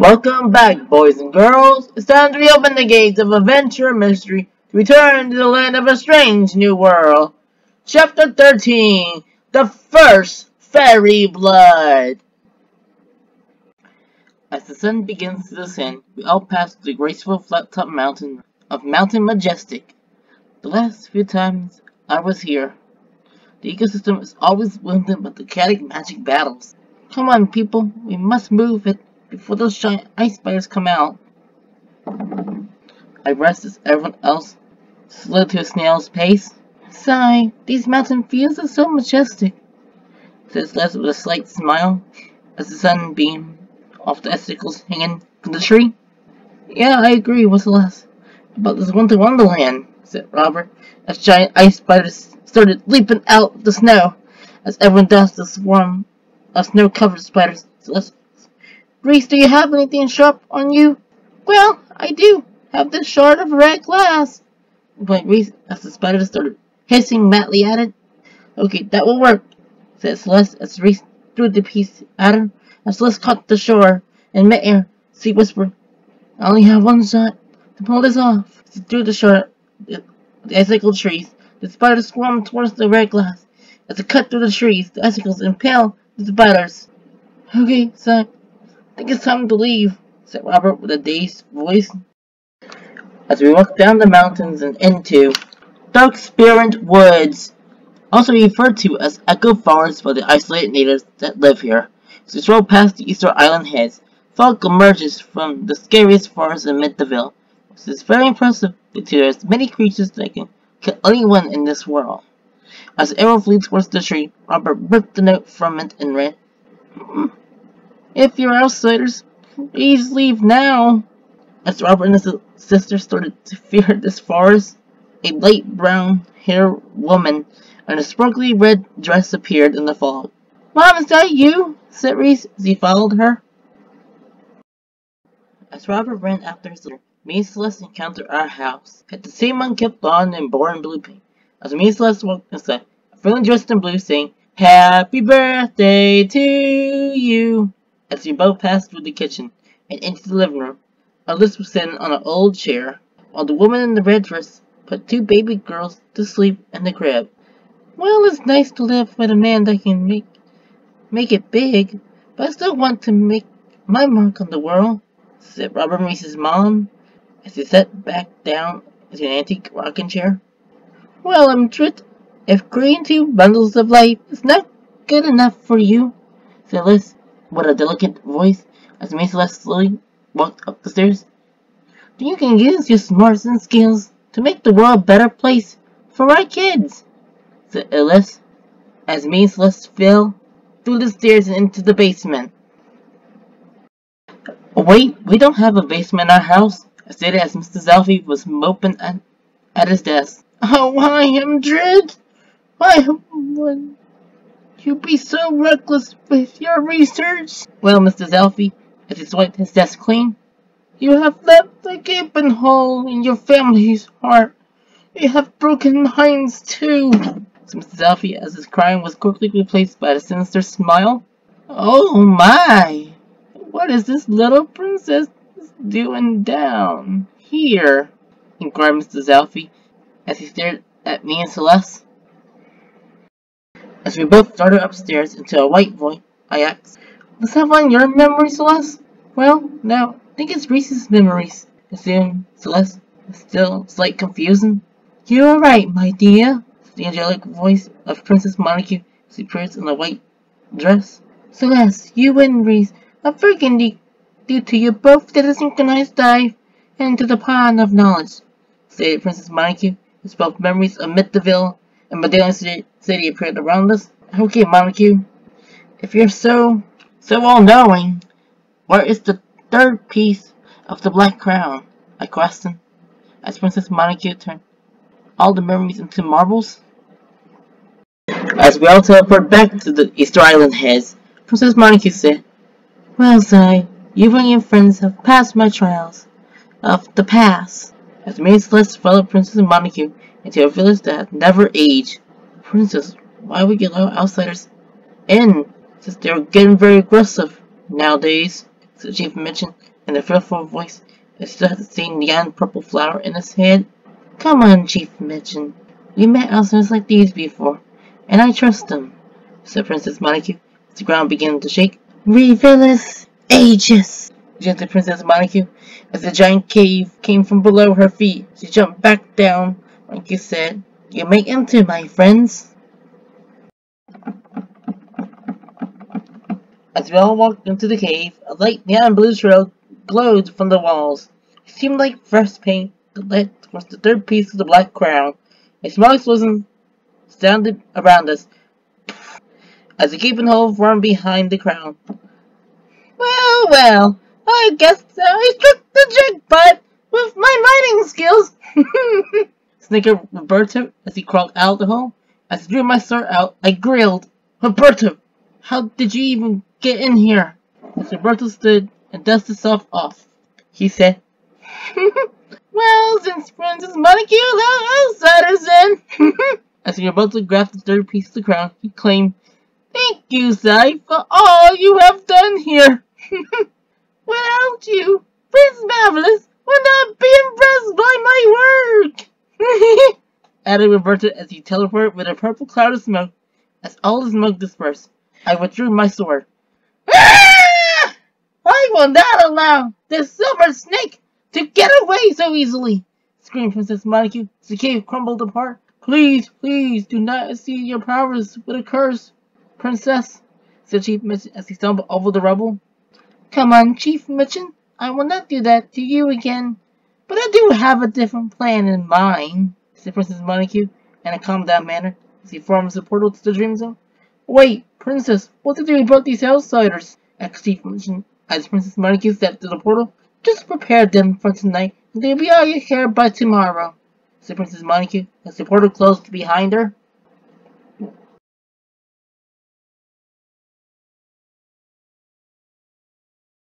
Welcome back, boys and girls. It's time to reopen the gates of adventure and mystery to return to the land of a strange new world. Chapter 13, The First Fairy Blood. As the sun begins to descend, we all pass through the graceful flat-top mountain of Mountain Majestic. The last few times I was here, the ecosystem is always wounded by the chaotic magic battles. Come on, people, we must move it before those giant ice spiders come out. I rest as everyone else slid to a snail's pace. Sigh, these mountain views are so majestic, says Les with a slight smile as the sun beamed off the icicles hanging from the tree. Yeah, I agree with Les about this winter wonderland, said Robert, as giant ice spiders started leaping out of the snow as everyone dodged the swarm of snow-covered spiders. Reese, do you have anything sharp on you? Well, I do have this shard of red glass, replied Reese as the spider started hissing madly at it. Okay, that will work, said Celeste as Reese threw the piece at her. As Celeste caught the shore in midair, she whispered, I only have one shot to pull this off. She threw the shard at the icicle trees. The spider swarmed towards the red glass. As it cut through the trees, the icicles impaled the spiders. Okay, son. I think it's time to leave, said Robert with a dazed voice, as we walked down the mountains and into Darksparent Woods, also referred to as Echo Forest by the isolated natives that live here. As we strolled past the Easter Island Heads, fog emerges from the scariest forest in Midville, which is very impressive due to there's many creatures that can kill anyone in this world. As the arrow flew towards the tree, Robert ripped the note from it and read, If you're outsiders, please leave now. As Robert and his sister started to fear this forest, a light brown-haired woman in a sparkly red dress appeared in the fog. Mom, is that you? Said Reese as he followed her. As Robert ran after his sister, me and Celeste encountered our house. Had the same unkept lawn and boring blue paint. As me and Celeste walked inside, a friend dressed in blue saying, Happy birthday to you. As we both passed through the kitchen and into the living room, Alice was sitting on an old chair, while the woman in the red dress put two baby girls to sleep in the crib. Well, it's nice to live with a man that can make it big, but I still want to make my mark on the world, said Robert Reese's mom, as he sat back down into an antique rocking chair. Well, Mildred, if creating two bundles of life is not good enough for you, said Alice with a delicate voice as Miss Celeste slowly walked up the stairs. You can use your smarts and skills to make the world a better place for our kids, said Alice as Miss Celeste fell through the stairs and into the basement. Oh, wait, we don't have a basement in our house, I stated as Mr. Zalfie was moping at his desk. Oh, why, Mildred? Why would you be so reckless with your research? Well, Mr. Zalfie, as he swiped his desk clean, you have left a gaping hole in your family's heart. You have broken minds too, said Mr. Zalfie as his crying was quickly replaced by a sinister smile. Oh my! What is this little princess doing down here? Inquired Mr. Zalfie as he stared at me and Celeste. As we both started upstairs into a white void, I asked, Was that one your memory, Celeste? Well, no, I think it's Reese's memories, assumed Celeste, with still slight confusion. You are right, my dear, the angelic voice of Princess Montague as she appears in a white dress. Celeste, you and Reese are forgetting due to you both did a synchronized dive into the pond of knowledge, stated Princess Montague, as both memories of Midville and Medallion City appeared around us. Okay, Montague, if you're so all-knowing, where is the third piece of the Black Crown? I questioned, as Princess Montague turned all the memories into marbles. As we all teleported back to the Easter Island Heads, Princess Montague said, Well, Zai, you and your friends have passed my trials of the past. As me and Celeste followed Princess Montague into a village that had never aged. Princess, why would you allow outsiders in, since they're getting very aggressive nowadays? said Chief Mitchin in a fearful voice, and still had the same neon purple flower in his head. Come on, Chief Mitchin. We met outsiders like these before, and I trust them, said Princess Montague as the ground began to shake. Revealus Aegis, chanted Princess Montague as the giant cave came from below her feet. She jumped back down. Montague said, You may enter, my friends. As we all walked into the cave, a light neon blue trail glowed from the walls. It seemed like fresh paint that led towards the third piece of the black crown. A small explosion sounded around us as the gaping hole formed behind the crown. Well, well, I guess I struck the jackpot with my mining skills, snickered Roberto as he crawled out of the hole. As I drew my sword out, I grilled, Roberto, how did you even get in here? As Roberto stood and dusted himself off, he said, Well, since Princess Montague let outsiders in. As Roberto grabbed the third piece of the crown, he claimed, Thank you, Sai, for all you have done here. Without you, Prince Marvelous would not be impressed by my work. Added Roberto as he teleported with a purple cloud of smoke. As all the smoke dispersed, I withdrew my sword. Ah! I will not allow this silver snake to get away so easily, screamed Princess Montague as the cave crumbled apart. Please, please, do not exceed your powers with a curse, Princess, said Chief Mitchin as he stumbled over the rubble. Come on, Chief Mitchin, I will not do that to you again. But I do have a different plan in mind, said Princess Montague in a calm-down manner as he formed a portal to the Dream Zone. Wait, Princess, what to do about these outsiders? Asked Chief Mitchin as Princess Montague stepped to the portal. Just prepare them for tonight, and they'll be out of your hair by tomorrow, said Princess Montague as the portal closed behind her.